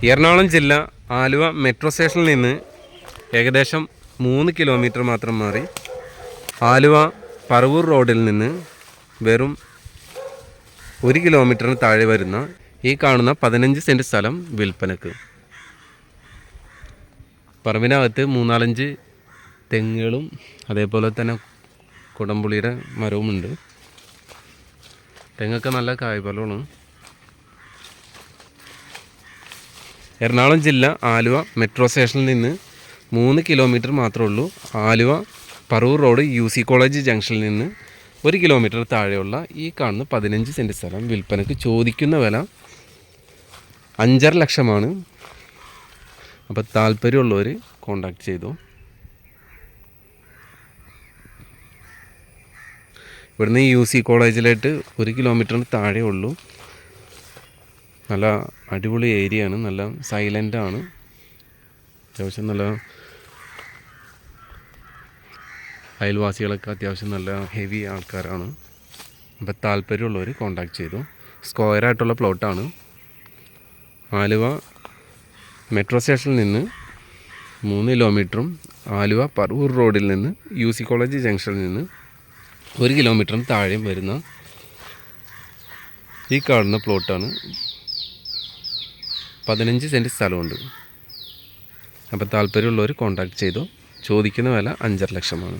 എറണാകുളം ജില്ല ആലുവ മെട്രോ സ്റ്റേഷനിൽ നിന്ന് ഏകദേശം 3 കിലോമീറ്റർ മാത്രം മാറി ആലുവ പറവൂർ റോഡിൽ നിന്ന് വെറും 1 കിലോമീറ്ററിന് താഴെ വരുന്ന ഈ കാണുന്ന 15 സെൻറ്റ് സ്ഥലം വിൽപ്പനക്ക്. പറമ്പിനകത്ത് 3-4 തെങ്ങുകളും അതേപോലെ തന്നെ കുടംപുളിയുടെ മരവുമുണ്ട്. തെങ്ങൊക്കെ നല്ല കായ്ഫലമാണ്. എറണാകുളം ജില്ല ആലുവ മെട്രോ സ്റ്റേഷനിൽ നിന്ന് 3 കിലോമീറ്റർ മാത്രമേ ഉള്ളൂ. Aluva Paravur road UC college ജംഗ്ഷനിൽ നിന്ന് 1 കിലോമീറ്റർ താഴെയുള്ള ഈ കാണുന്ന 15 സെൻറ്റ് സ്ഥലം വിൽപ്പനക്ക്. ചോദിക്കുന്ന വില 5.5 ലക്ഷമാണ്. അപ്പോൾ താല്പര്യമുള്ളവർ കോണ്ടാക്ട് ചെയ്തു. ഇവിടുന്ന് UC കോളേജിലായിട്ട് 1 കിലോമീറ്ററിന് താഴെ ഉള്ളൂ. നല്ല അടിപൊളി ഏരിയ ആണ്, നല്ല സൈലൻ്റ് ആണ്, അത്യാവശ്യം നല്ല അയൽവാസികളൊക്കെ അത്യാവശ്യം നല്ല ഹെവി ആൾക്കാരാണ്. അപ്പോൾ താല്പര്യമുള്ളവർ കോണ്ടാക്ട് ചെയ്തു. സ്ക്വയറായിട്ടുള്ള പ്ലോട്ടാണ്. ആലുവ മെട്രോ സ്റ്റേഷനിൽ നിന്ന് 3 കിലോമീറ്ററും ആലുവ പറവൂർ റോഡിൽ നിന്ന് UC കോളേജ് ജംഗ്ഷനിൽ നിന്ന് 1 കിലോമീറ്ററിന് താഴെയും വരുന്ന ഈ കാണുന്ന പ്ലോട്ടാണ്. 15 സെൻറ്റ് സ്ഥലമുണ്ട്. അപ്പോൾ താല്പര്യമുള്ളവർ കോണ്ടാക്ട് ചെയ്തു. ചോദിക്കുന്ന വില 5.5 ലക്ഷമാണ്.